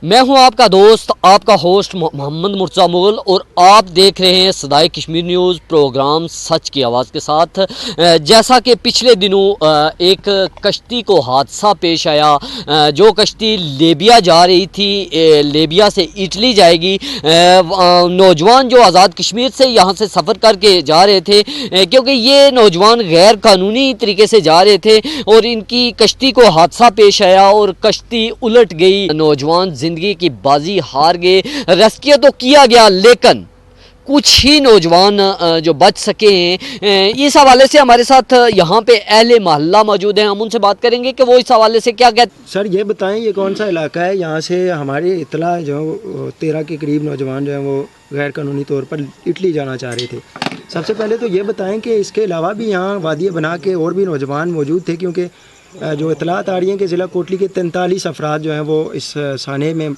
मैं हूं आपका दोस्त, आपका होस्ट मोहम्मद मुर्तज़ा मुगल और आप देख रहे हैं सदाए कश्मीर न्यूज़ प्रोग्राम सच की आवाज़ के साथ। जैसा कि पिछले दिनों एक कश्ती को हादसा पेश आया, जो कश्ती लेबिया जा रही थी, लेबिया से इटली जाएगी। नौजवान जो आज़ाद कश्मीर से यहाँ से सफ़र करके जा रहे थे, क्योंकि ये नौजवान गैर कानूनी तरीके से जा रहे थे और इनकी कश्ती को हादसा पेश आया और कश्ती उलट गई। नौजवान ज़िंदगी की बाजी हार गए। रेस्क्यू तो किया गया लेकिन कुछ ही नौजवान जो बच सके हैं। इस हवाले से हमारे साथ यहाँ पे अहले मोहल्ला मौजूद हैं, हम उनसे बात करेंगे कि वो इस हवाले से क्या कहते। सर ये बताएं, ये कौन सा इलाका है? यहाँ से हमारी इतला जो 13 के करीब नौजवान जो हैं वो गैर कानूनी तौर पर इटली जाना चाह रहे थे। सबसे पहले तो ये बताएं कि इसके अलावा भी यहाँ वादिया बना के और भी नौजवान मौजूद थे, क्योंकि जो इतलात आ रही हैं कि ज़िला कोटली के 43 अफराद जो हैं वो इस साने में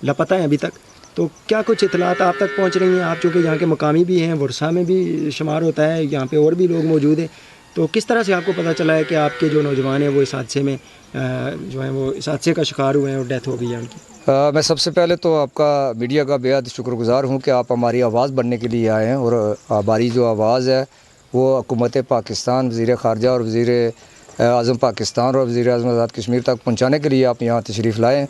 लापता हैं अभी तक। तो क्या कुछ इतलात आप तक पहुँच रही हैं? आप चूँकि यहाँ के मकामी भी हैं, वर्षा में भी शुमार होता है, यहाँ पे और भी लोग मौजूद हैं, तो किस तरह से आपको पता चला है कि आपके जो नौजवान हैं वो इस हादसे में जो है वो इस हादसे का शिकार हुए हैं और डेथ हो गई है उनकी? मैं सबसे पहले तो आपका मीडिया का बेहद शुक्रगुज़ार हूँ कि आप हमारी आवाज़ बनने के लिए आए हैं और हमारी जो आवाज़ है वो हुकूमत पाकिस्तान, वज़ीर ख़ारजा और वज़ीर आज़म पाकिस्तान और वज़ीर आज़म आज़ाद कश्मीर तक पहुँचाने के लिए आप यहाँ तशरीफ़ लाएँ।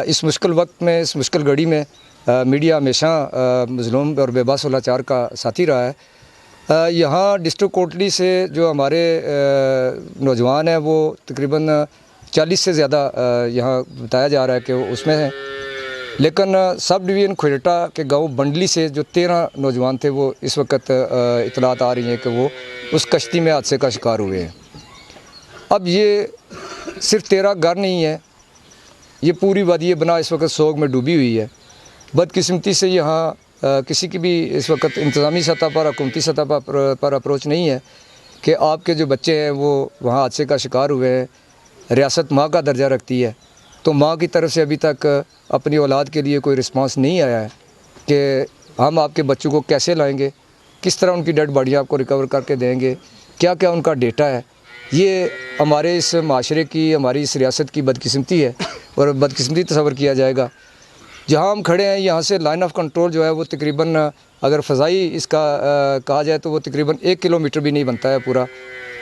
इस मुश्किल वक्त में, इस मुश्किल घड़ी में मीडिया हमेशा मज़लूम और बेबस लाचार का साथी रहा है। यहाँ डिस्ट्रिक्ट कोटली से जो हमारे नौजवान हैं वो तकरीबन 40 से ज़्यादा यहाँ बताया जा रहा है कि वो उसमें हैं, लेकिन सब डिवीज़न खोजटा के गांव बंडली से जो 13 नौजवान थे वो इस वक्त इतलात आ रही हैं कि वो उस कश्ती में हादसे का शिकार हुए हैं। अब ये सिर्फ 13 घर नहीं है, ये पूरी वादिया बना इस वक्त सोग में डूबी हुई है। बदकिस्मती से यहाँ किसी की भी इस वक्त इंतज़ामी सतह पर, हुकूमती सतह पर अप्रोच नहीं है कि आपके जो बच्चे हैं वो वहाँ हादसे का शिकार हुए हैं। रियासत माँ का दर्जा रखती है, तो माँ की तरफ से अभी तक अपनी औलाद के लिए कोई रिस्पांस नहीं आया है कि हम आपके बच्चों को कैसे लाएंगे, किस तरह उनकी डेड बॉडी आपको रिकवर करके देंगे, क्या क्या उनका डेटा है। ये हमारे इस माशरे की, हमारी इस रियासत की बदकिस्मती है और बदकिस्मती तस्वर किया जाएगा। जहाँ हम खड़े हैं यहाँ से लाइन ऑफ कंट्रोल जो है वो तकरीबन, अगर फ़ज़ाई इसका कहा जाए तो वो तकरीबन 1 किलोमीटर भी नहीं बनता है पूरा,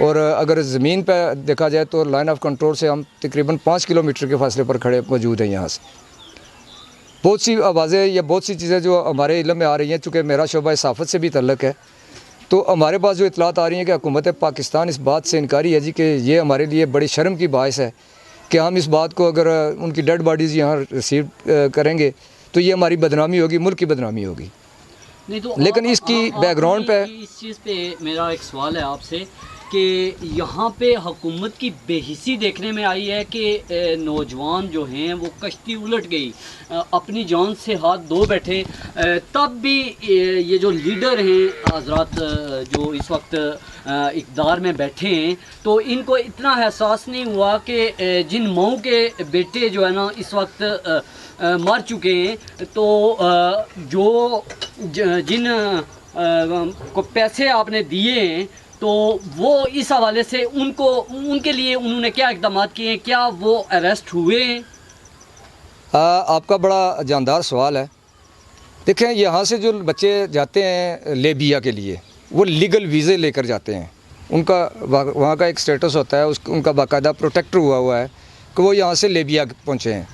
और अगर ज़मीन पर देखा जाए तो लाइन ऑफ कंट्रोल से हम तकरीबन 5 किलोमीटर के फासले पर खड़े मौजूद हैं। यहाँ से बहुत सी आवाज़ें या बहुत सी चीज़ें जो हमारे इल्म में आ रही हैं, चूँकि मेरा शोबा सहाफ़त से भी तल्लुक़ है, तो हमारे पास जो इतलात आ रही हैं कि हुकूमत पाकिस्तान इस बात से इनकारी है जी कि ये हमारे लिए बड़ी शर्म की बाइस है कि हम इस बात को, अगर उनकी डेड बॉडीज़ यहाँ रिसीव करेंगे तो ये हमारी बदनामी होगी, मुल्क की बदनामी होगी। नहीं तो लेकिन इसकी बैकग्राउंड पे इस चीज़ पे मेरा एक सवाल है आपसे कि यहाँ पे हुकूमत की बेहिसी देखने में आई है कि नौजवान जो हैं वो कश्ती उलट गई, अपनी जान से हाथ धो बैठे, तब भी ये जो लीडर हैं हजरात जो इस वक्त इक़्तिदार में बैठे हैं, तो इनको इतना एहसास नहीं हुआ कि जिन माओं के बेटे जो है ना इस वक्त मर चुके हैं, तो जो जिन को पैसे आपने दिए हैं तो वो इस हवाले से उनको, उनके लिए उन्होंने क्या इक़दाम किए हैं? क्या वो अरेस्ट हुए हैं? आपका बड़ा जानदार सवाल है। देखें, यहाँ से जो बच्चे जाते हैं लेबिया के लिए, वो लीगल वीज़े लेकर जाते हैं। उनका वहाँ का एक स्टेटस होता है, उनका बाकायदा प्रोटेक्टर हुआ है कि वो यहाँ से लेबिया पहुँचे हैं।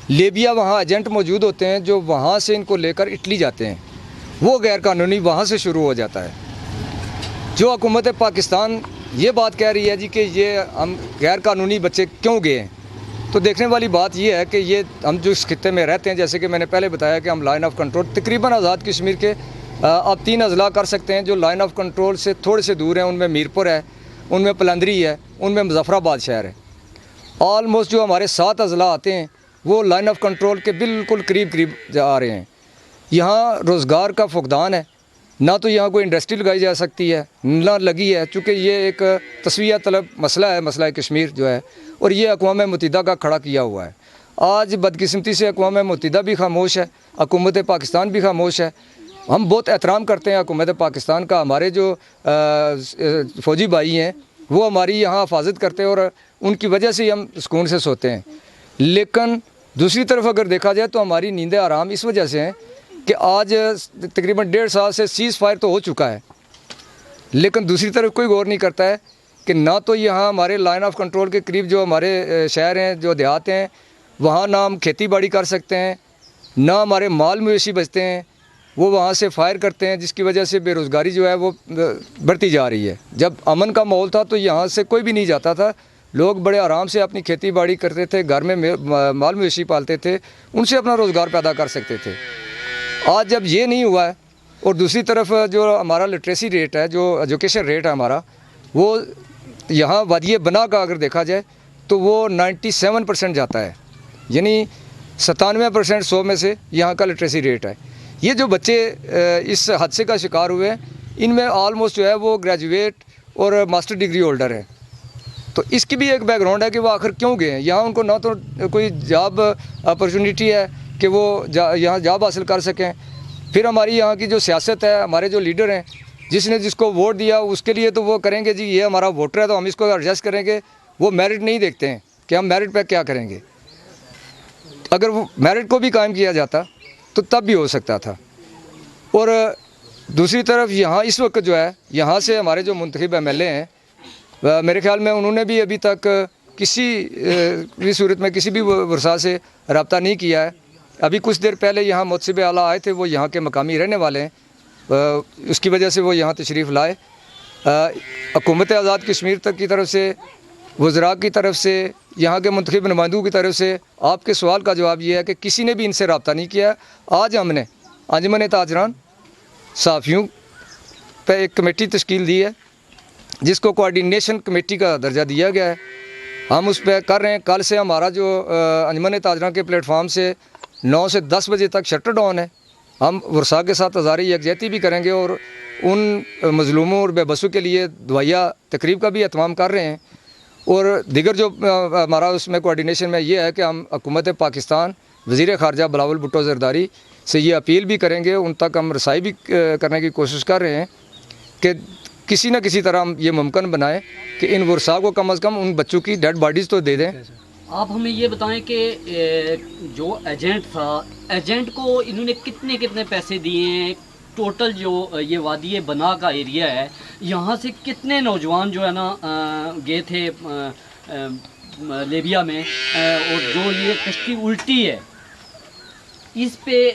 लेबिया वहाँ एजेंट मौजूद होते हैं जो वहाँ से इनको लेकर इटली जाते हैं, वो गैर कानूनी वहाँ से शुरू हो जाता है। जो हुकूमत पाकिस्तान ये बात कह रही है जी कि ये हम गैर कानूनी बच्चे क्यों गए हैं, तो देखने वाली बात ये है कि ये हम जो इस खित्ते में रहते हैं, जैसे कि मैंने पहले बताया कि हम लाइन ऑफ कंट्रोल तकरीबन आज़ाद कश्मीर के आप 3 अज़ला कर सकते हैं जो लाइन ऑफ कंट्रोल से थोड़े से दूर हैं। उनमें मीरपुर है, उनमें पलंदरी है, उनमें मुजफ्फराबाद शहर है। ऑलमोस्ट जो हमारे 7 अज़ला आते हैं वो लाइन ऑफ कंट्रोल के बिल्कुल करीब करीब आ रहे हैं। यहाँ रोज़गार का फुकदान है, ना तो यहाँ कोई इंडस्ट्री लगाई जा सकती है ना लगी है, चूँकि ये एक तस्वीर तलब मसला है, मसला कश्मीर जो है, और ये अक़वाम मुत्तहिदा का खड़ा किया हुआ है। आज बदकिस्मती से अक़वाम मुत्तहिदा भी खामोश है, हुकूमत पाकिस्तान भी खामोश है। हम बहुत एहतराम करते हैं हुकूमत पाकिस्तान का, हमारे जो फ़ौजी भाई हैं वो हमारी यहाँ हिफाजत करते हैं और उनकी वजह से ही हम सुकून से सोते हैं। लेकिन दूसरी तरफ अगर देखा जाए तो हमारी नींदें आराम इस वजह से हैं कि आज तकरीबन 1.5 साल से सीज़ फायर तो हो चुका है, लेकिन दूसरी तरफ कोई गौर नहीं करता है कि ना तो यहाँ हमारे लाइन ऑफ कंट्रोल के करीब जो हमारे शहर हैं, जो देहात हैं, वहाँ ना हम खेती बाड़ी कर सकते हैं, ना हमारे माल मवेशी बचते हैं, वो वहाँ से फायर करते हैं, जिसकी वजह से बेरोज़गारी जो है वो बढ़ती जा रही है। जब अमन का माहौल था तो यहाँ से कोई भी नहीं जाता था, लोग बड़े आराम से अपनी खेती बाड़ी करते थे, घर में माल मवेशी पालते थे, उनसे अपना रोज़गार पैदा कर सकते थे। आज जब ये नहीं हुआ है और दूसरी तरफ जो हमारा लिटरेसी रेट है, जो एजुकेशन रेट है हमारा, वो यहाँ वादिय बना का अगर देखा जाए तो वो 97% जाता है, यानी 97% 100 में से यहाँ का लिटरेसी रेट है। ये जो बच्चे इस हादसे का शिकार हुए हैं, इनमें ऑलमोस्ट जो है वो ग्रेजुएट और मास्टर डिग्री होल्डर है। तो इसकी भी एक बैकग्राउंड है कि वो आखिर क्यों गए हैं यहाँ। उनको ना तो कोई जॉब अपॉर्चुनिटी है कि वो यहाँ जॉब हासिल कर सकें। फिर हमारी यहाँ की जो सियासत है, हमारे जो लीडर हैं, जिसने जिसको वोट दिया उसके लिए तो वो करेंगे जी ये हमारा वोटर है तो हम इसको एडजस्ट करेंगे। वो मेरिट नहीं देखते हैं कि हम मेरिट पे क्या करेंगे। अगर वो मेरिट को भी कायम किया जाता तो तब भी हो सकता था। और दूसरी तरफ यहाँ इस वक्त जो है, यहाँ से हमारे जो मुंतखब MLA हैं, मेरे ख्याल में उन्होंने भी अभी तक किसी भी सूरत में किसी भी वर्षा से रब्ता नहीं किया है। अभी कुछ देर पहले यहाँ मुतसिब आला आए थे, वो यहाँ के मकामी रहने वाले हैं, उसकी वजह से वो यहाँ तशरीफ़ लाए। हुकूमत आज़ाद कश्मीर तक की तरफ से, वज़रा की तरफ से, यहाँ के मुंतखब नुमाइंदों की तरफ से आपके सवाल का जवाब ये है कि किसी ने भी इनसे रब्ता नहीं किया। आज हमने अंजुमन ताजरान सहाफ़ियों पे एक कमेटी तश्कील दी है, जिसको कोऑर्डिनेशन कमेटी का दर्जा दिया गया है। हम उस पर कर रहे हैं। कल से हमारा जो अंजुमन ताजरान के प्लेटफार्म से 9 से 10 बजे तक शटर डाउन है। हम वर्षा के साथ हज़ारी यकजहती भी करेंगे और उन मज़लूमों और बेबसों के लिए दुआया तकरीब का भी एहतमाम कर रहे हैं। और दीगर जो हमारा उसमें कोऑर्डिनेशन में ये है कि हम हुकूमत पाकिस्तान, वज़ीर ख़ारजा बिलावल भुट्टो ज़रदारी से ये अपील भी करेंगे, उन तक हम रसाई भी करने की कोशिश कर रहे हैं कि किसी न किसी तरह हम ये मुमकिन बनाएं कि इन वर्षा को कम अज़ कम उन बच्चों की डेड बॉडीज़ तो दे दें। आप हमें ये बताएं कि जो एजेंट था, एजेंट को इन्होंने कितने कितने पैसे दिए हैं? टोटल जो ये वादी बना का एरिया है, यहाँ से कितने नौजवान जो है ना गए थे लीबिया में, और जो ये कश्ती उल्टी है इस पे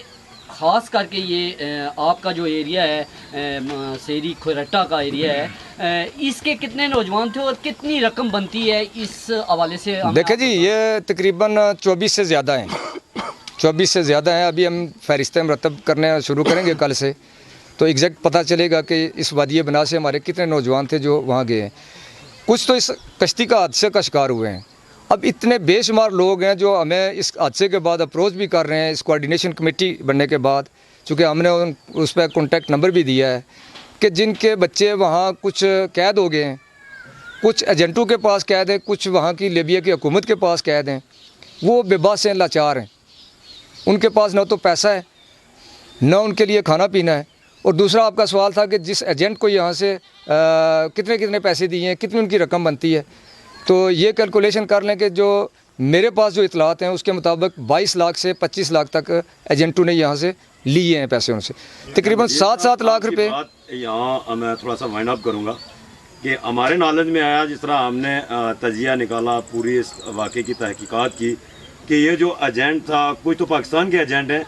ख़ास करके ये आपका जो एरिया है सेरी खोरट्टा का एरिया है, इसके कितने नौजवान थे और कितनी रकम बनती है इस हवाले से? देखें जी, ये तकरीबन 24 से ज़्यादा हैं, 24 से ज़्यादा हैं। अभी हम फ़हरिस्तें मरतब करने शुरू करेंगे कल से, तो एग्जैक्ट पता चलेगा कि इस वादी बना से हमारे कितने नौजवान थे जो वहाँ गए हैं। कुछ तो इस कश्ती का हादसे का शिकार हुए हैं। अब इतने बेशुमार लोग हैं जो हमें इस हादसे के बाद अप्रोच भी कर रहे हैं, इस कोऑर्डिनेशन कमेटी बनने के बाद, चूँकि हमने उस पर कॉन्टैक्ट नंबर भी दिया है, कि जिनके बच्चे वहाँ कुछ कैद हो गए हैं, कुछ एजेंटों के पास कैद हैं, कुछ वहाँ की लीबिया की हुकूमत के पास कैद हैं, वो बेबस हैं, लाचार हैं। उनके पास ना तो पैसा है, ना उनके लिए खाना पीना है। और दूसरा आपका सवाल था कि जिस एजेंट को यहाँ से कितने कितने पैसे दिए हैं, कितनी उनकी रकम बनती है, तो ये कैलकुलेशन कर लें कि जो मेरे पास जो इतलात हैं उसके मुताबिक 22 लाख से 25 लाख तक एजेंटों ने यहाँ से लिए हैं पैसे उनसे, तकरीबन 7-7 लाख रुपए। यहाँ मैं थोड़ा सा वाइंड अप करूँगा कि हमारे नॉलेज में आया, जिस तरह हमने तजिया निकाला, पूरी इस वाक़े की तहकीकात की, कि ये जो एजेंट था, कुछ तो पाकिस्तान के एजेंट हैं,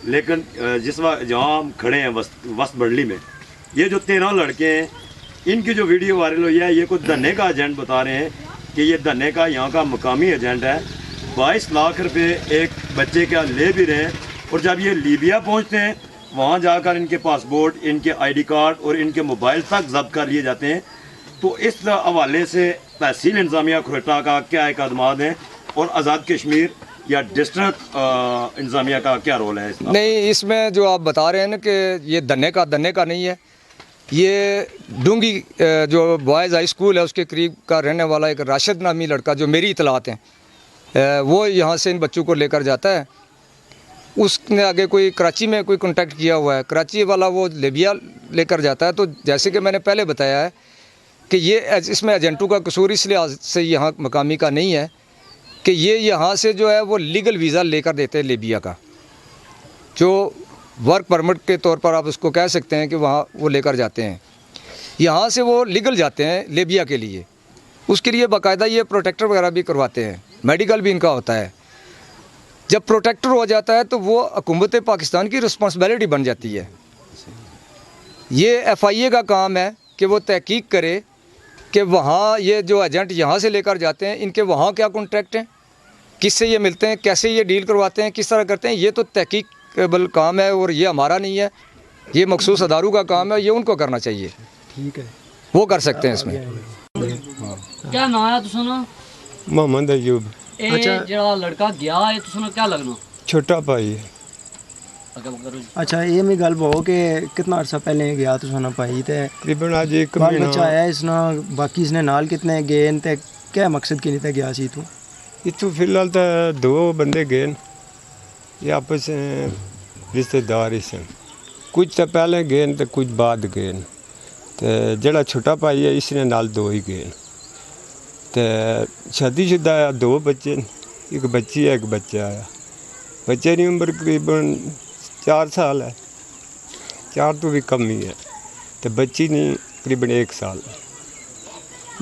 लेकिन जिस वक्त जहाँ हम खड़े हैं वस्त बडली में, ये जो 13 लड़के हैं, इनकी जो वीडियो वायरल हुई है, ये कुछ धन्ने का एजेंट बता रहे हैं कि ये धन्ने का यहाँ का मकामी एजेंट है। 22 लाख रुपए एक बच्चे का ले भी रहे हैं, और जब ये लीबिया पहुँचते हैं वहाँ जाकर इनके पासपोर्ट, इनके ID कार्ड और इनके मोबाइल तक जब्त कर लिए जाते हैं। तो इस हवाले से तहसील इंतज़ामिया खोरट्टा का क्या इक़दामात हैं और आज़ाद कश्मीर या डिस्ट्रिक्ट इंतज़ामिया का क्या रोल है इसमें? नहीं, इसमें जो आप बता रहे हैं ना कि ये धन्ने का नहीं है, ये डूंगी जो बॉयज़ हाई स्कूल है उसके करीब का रहने वाला एक राशिद नामी लड़का, जो मेरी इतलात हैं, वो यहाँ से इन बच्चों को लेकर जाता है। उसने आगे कोई कराची में कोई कांटेक्ट किया हुआ है, कराची वाला वो लीबिया लेकर जाता है। तो जैसे कि मैंने पहले बताया है कि ये इसमें एजेंटों का कसूर इस लिहाज से यहाँ मकामी का नहीं है कि ये यहाँ से जो है वो लीगल वीज़ा लेकर देते हैं लीबिया का, जो वर्क परमिट के तौर पर आप उसको कह सकते हैं कि वहाँ वो लेकर जाते हैं। यहाँ से वो लीगल जाते हैं लीबिया के लिए, उसके लिए बाकायदा ये प्रोटेक्टर वगैरह भी करवाते हैं, मेडिकल भी इनका होता है। जब प्रोटेक्टर हो जाता है तो वो हुकूमत पाकिस्तान की रिस्पॉन्सिबिलिटी बन जाती है। ये FIA का काम है कि वो तहकीक करे कि वहाँ ये जो एजेंट यहाँ से लेकर जाते हैं इनके वहाँ क्या कॉन्ट्रैक्ट हैं, किससे ये मिलते हैं, कैसे ये डील करवाते हैं, किस तरह करते हैं, ये तो तहकीकबल काम है और ये हमारा नहीं है, ये मखसूस अदारों का काम है, ये उनको करना चाहिए। ठीक है, वो कर सकते हैं इसमें। क्या नाम है तुसना? मोहम्मद अयूब। अच्छा, जड़ा लड़का गया है तुसना क्या लगना? छोटा भाई है। अच्छा, ये मैं गल बहु कि कितना अरसा पहले गया तो सोना पाई ते तकरीबन आज एक बाल महीना बच्चा आया इसना, बाकी इसने नाल कितने गए ते क्या मकसद के लिए ते गया सी तू? इतों फिलहाल तो 2 बंदे गए न, ये आपस में रिश्तेदार ही सन, कुछ तो पहले गए न तो कुछ बाद गए न। तो जड़ा छोटा भाई है इसने नाल 2 ही गए न। तो शादीशुदा 2 बच्चे न, एक बच्ची है एक बच्चा आया। बच्चे की उम्र करीबन 4 साल है, 4 तो भी कम ही है, तो बच्ची नहीं करीबन 1 साल।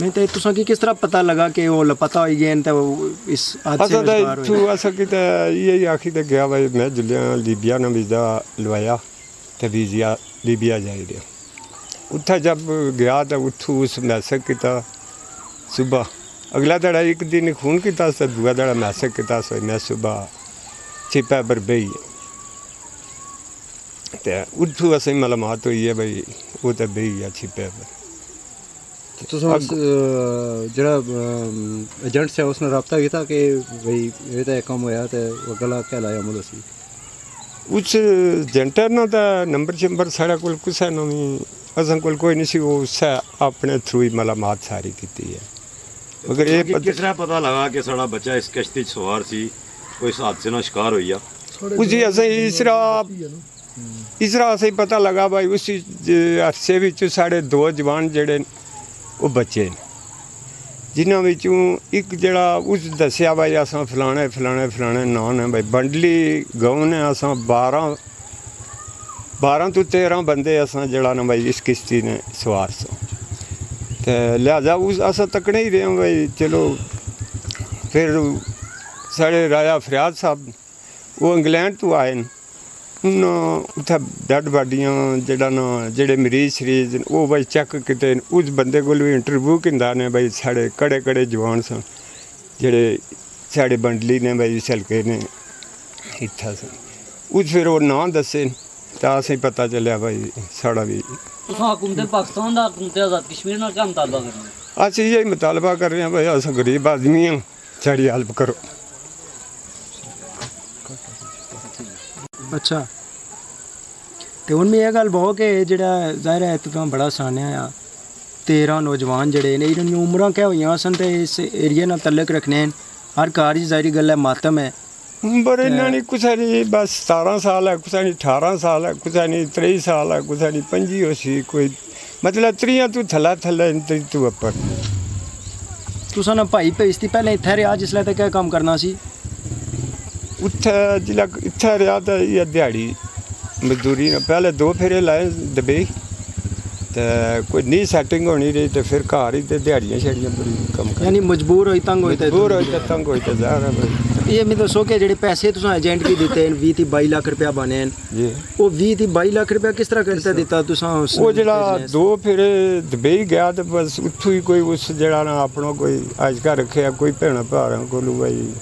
नहीं तो तुसा की किस तरह पता लगा कि वो लापता हो गए तो इस हादसे में शिकार तू हुए? असा कि यही आखी तो गया भाई मैं जुलिया लीबिया ने वीज़ा लवाया तो वीज़ा लीबिया जाई रहा। उत्थे जब गया तो उठू उस मैसेज किया सुबह, अगला दड़ा एक दिन खून किया, दूआ दड़ा मैसेज किया, मैं सुबह छिपा पर बही तो उठू असें मालूमात हुई है भाई वो तो बही है छिपे पर। तो जरा एजेंट से उसने रब्ता किया कि भाई ये तो काम होया तो वो गला क्या लाया मुझे सी उस एजेंटर ना तो नंबर शंबर साढ़े कोल कुछ ना भी असें कोल कोई नहीं सी, वो उससे अपने थ्रू ही मालूमात सारी की है। मगर ये किस तरह पता लगा कि साड़ा बच्चा इस कश्ती च सवार सी, कोई इस हादसे ना शिकार हुई है? उसी असें इसरा असें पता लगा भाई उस अरसे विच साढ़े 2 जवान जेड़े वो बच्चे न, जिन्हों विचों एक जड़ा उस दसिया भाई असां फलाने फलाने फलाने नाम ने भाई बंडली गाँव ने असां 12 तो 13 बंदे असां जड़ा ना भाई इस किश्ती ने सवार सो, तो लिहाजा उस असां तकने ही रहे भाई। चलो फिर साढ़े राजा फरियाद साहब वो इंग्लैंड तो आए न, उत्थे डेड बाडियां जड़ा ना जेड़े मरीज शरीज वो भाई चेक किते, उस बंदे को भी इंटरव्यू किंदा ने भाई साढ़े कड़े कड़े जवान सन जेड़े साढ़े बंडली ने भाई हल्के ने इत्था सन, उस फिर वो नाम दसे तो असें पता चलिया भाई साड़ा भी। हुकूमत पाकिस्तान दा हुकूमत आज़ाद कश्मीर नाल क्या मुतालबा कर रहे हैं? अस यही मुतालबा कर रहे हैं भाई अस गरीब आदमी हैं, साड़ी हेल्प करो। अच्छा, तो उनमें यह गल बहु कि जड़ा जाहिर है इतना बड़ा सान्या आ 13 नौजवान जड़े ने इन्होंने उम्र क्या हुई सन तो इस एरिए नाल तल्लक रखने हर कार जाहिर गल है मातम है। उम्र इन्ना नहीं कुछ नहीं बस 17 साल है, कुछ नहीं 18 साल है, कुछ नहीं 23 साल है, कुछ नहीं 25 हो सी, कोई मतलब 30 तो थला थला 30 तो उपर। तुसा ना भाई भेजती पहले इत्थे रहा जिसलै ते क्या काम करना सी? उत्थे जिला इत्थे रहा तो ये दिहाड़ी मजदूरी पहले 2 फेरे लाए दुबई, तो कोई नहीं सैटिंग होनी रही तो फिर घर ही तो दिहाड़ियाँ छड़ियाँ बड़ी कम कर, यानी मजबूर होई तंग होई मजबूर होई तो तंग होई तो ज़ाहिर है भाई। ये मैं दसो कि जेडे पैसे तुसा एजेंट की दिते 20-22 लाख रुपया बने जी वो 20-22 लाख रुपया किस तरह करते दिता तुसा? वो जड़ा 2 फेरे दुबई गया तो बस उत्थों ही कोई उस जड़ा ना अपना कोई अजका रखे कोई भैन भारा को भाई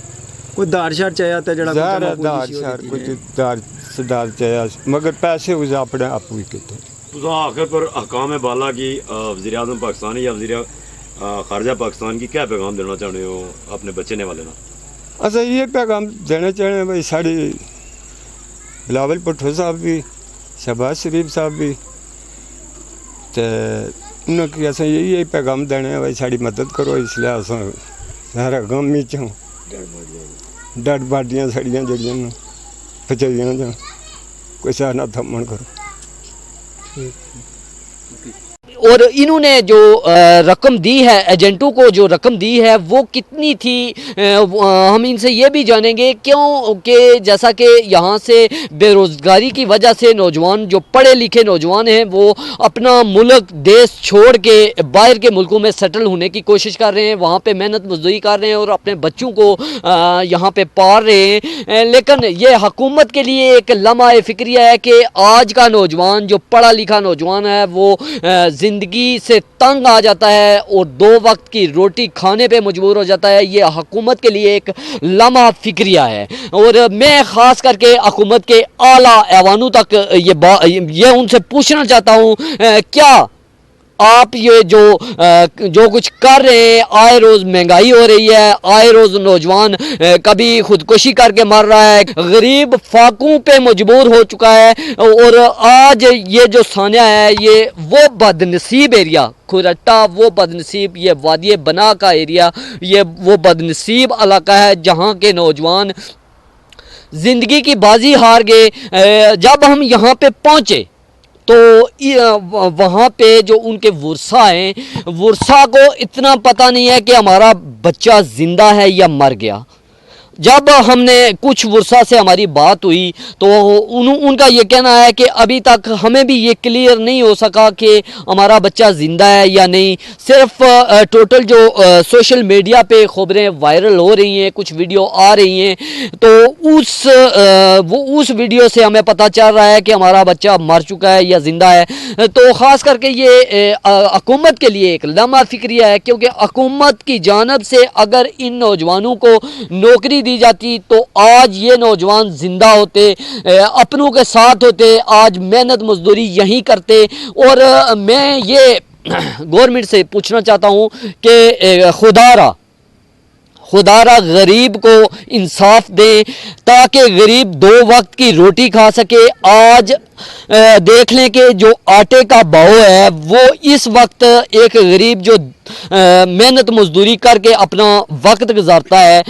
कोई दार शार चाहिए तो जड़ा दार शार कुछ दार सदार चाहिए, मगर पैसे उस अपने आप ही किते। तो आखिर पर हकाम बाला की वज़ीर आज़म पाकिस्तान या वज़ीर ख़ारजा पाकिस्तान की क्या पैगाम देना चाहते हो अपने बचने वाले ना? अच्छा ये पैगाम देना चाहते हैं भाई साड़ी बिलावल भुट्टो साहब भी शहबाज शरीफ साहब भी, तो उन्होंने असें यही पैगाम देने हैं भाई साड़ी मदद करो, इसलिए असें सारा गम ही चूँ डड बाडियाँ साड़ियाँ जड़ियाँ पचाइयां जां कोई सारा थमन करो। और इन्होंने जो रकम दी है, एजेंटों को जो रकम दी है वो कितनी थी, हम इनसे ये भी जानेंगे। क्यों कि जैसा कि यहाँ से बेरोज़गारी की वजह से नौजवान, जो पढ़े लिखे नौजवान हैं, वो अपना मुल्क देश छोड़ के बाहर के मुल्कों में सेटल होने की कोशिश कर रहे हैं, वहाँ पे मेहनत मजदूरी कर रहे हैं और अपने बच्चों को यहाँ पे पाल रहे हैं। लेकिन ये हुकूमत के लिए एक लम्हा फ़िक्रिया है कि आज का नौजवान, जो पढ़ा लिखा नौजवान है, वो ज़िंदगी से तंग आ जाता है और 2 वक्त की रोटी खाने पे मजबूर हो जाता है। ये हुकूमत के लिए एक लम्हा फ़िक्रिया है और मैं ख़ास करके हुकूमत के आला ऐवानों तक ये उनसे पूछना चाहता हूँ, क्या आप ये जो कुछ कर रहे हैं, आए रोज़ महंगाई हो रही है, आए रोज़ नौजवान कभी खुदकुशी करके मर रहा है, गरीब फाकों पे मजबूर हो चुका है और आज ये जो सानिया है, ये वो बदनसीब एरिया खुरट्टा, वो बदनसीब ये वादी बना का एरिया, ये वो बदनसीब इलाका है जहाँ के नौजवान ज़िंदगी की बाजी हार गए। जब हम यहाँ पे पहुँचे तो वहाँ पे जो उनके वर्षा हैं, वर्षा को इतना पता नहीं है कि हमारा बच्चा ज़िंदा है या मर गया। जब हमने कुछ वर्षा से हमारी बात हुई तो उनका ये कहना है कि अभी तक हमें भी ये क्लियर नहीं हो सका कि हमारा बच्चा ज़िंदा है या नहीं। सिर्फ टोटल जो सोशल मीडिया पे खबरें वायरल हो रही हैं, कुछ वीडियो आ रही हैं, तो उस वीडियो से हमें पता चल रहा है कि हमारा बच्चा मर चुका है या ज़िंदा है। तो ख़ास करके ये हुकूमत के लिए एक लम्हा फ़िक्रिया है, क्योंकि हुकूमत की जानिब से अगर इन नौजवानों को नौकरी दी जाती तो आज ये नौजवान जिंदा होते, अपनों के साथ होते, आज मेहनत मजदूरी यहीं करते। और मैं ये गवर्नमेंट से पूछना चाहता हूँ कि खुदारा गरीब को इंसाफ दे ताकि गरीब 2 वक्त की रोटी खा सके। आज देख लें कि जो आटे का भाव है वो इस वक्त एक गरीब जो मेहनत मजदूरी करके अपना वक्त गुजारता है,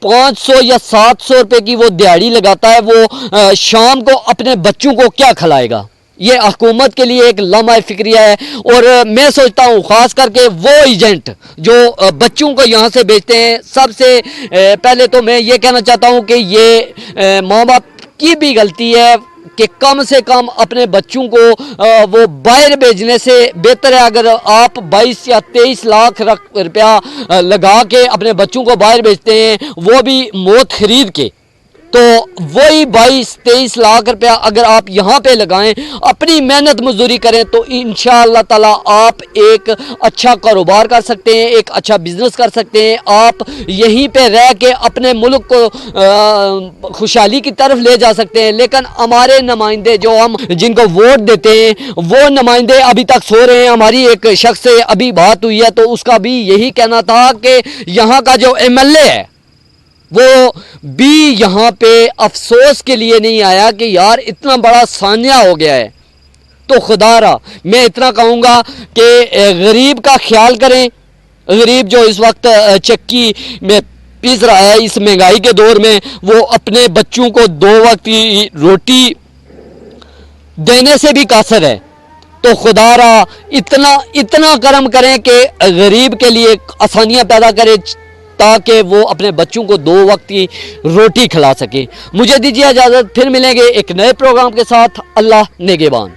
500 या 700 रुपये की वो दिहाड़ी लगाता है, वो शाम को अपने बच्चों को क्या खिलाएगा। ये हुकूमत के लिए एक लम्हा फ़िक्रिया है। और मैं सोचता हूँ ख़ास करके वो एजेंट जो बच्चों को यहाँ से भेजते हैं, सबसे पहले तो मैं ये कहना चाहता हूँ कि ये माँ बाप की भी गलती है कि कम से कम अपने बच्चों को वो बाहर भेजने से बेहतर है अगर आप 22 या 23 लाख रुपया लगा के अपने बच्चों को बाहर भेजते हैं, वो भी मौत खरीद के, तो वही 22-23 लाख रुपया अगर आप यहाँ पे लगाएं, अपनी मेहनत मजदूरी करें, तो इंशाअल्लाह ताला आप एक अच्छा कारोबार कर सकते हैं, एक अच्छा बिजनेस कर सकते हैं। आप यहीं पे रह के अपने मुल्क को खुशहाली की तरफ ले जा सकते हैं। लेकिन हमारे नुमाइंदे जो हम जिनको वोट देते हैं, वो नुमाइंदे अभी तक सो रहे हैं। हमारी एक शख्स से अभी बात हुई है तो उसका भी यही कहना था कि यहाँ का जो MLA है वो भी यहाँ पे अफसोस के लिए नहीं आया कि यार इतना बड़ा सानिया हो गया है। तो खुदारा मैं इतना कहूँगा कि गरीब का ख्याल करें। गरीब जो इस वक्त चक्की में पीस रहा है इस महंगाई के दौर में, वो अपने बच्चों को 2 वक्त की रोटी देने से भी कासर है। तो खुदारा इतना करम करें कि गरीब के लिए आसानियाँ पैदा करें ताकि वो अपने बच्चों को 2 वक्त की रोटी खिला सके। मुझे दीजिए इजाज़त, फिर मिलेंगे एक नए प्रोग्राम के साथ। अल्लाह नेगेबान।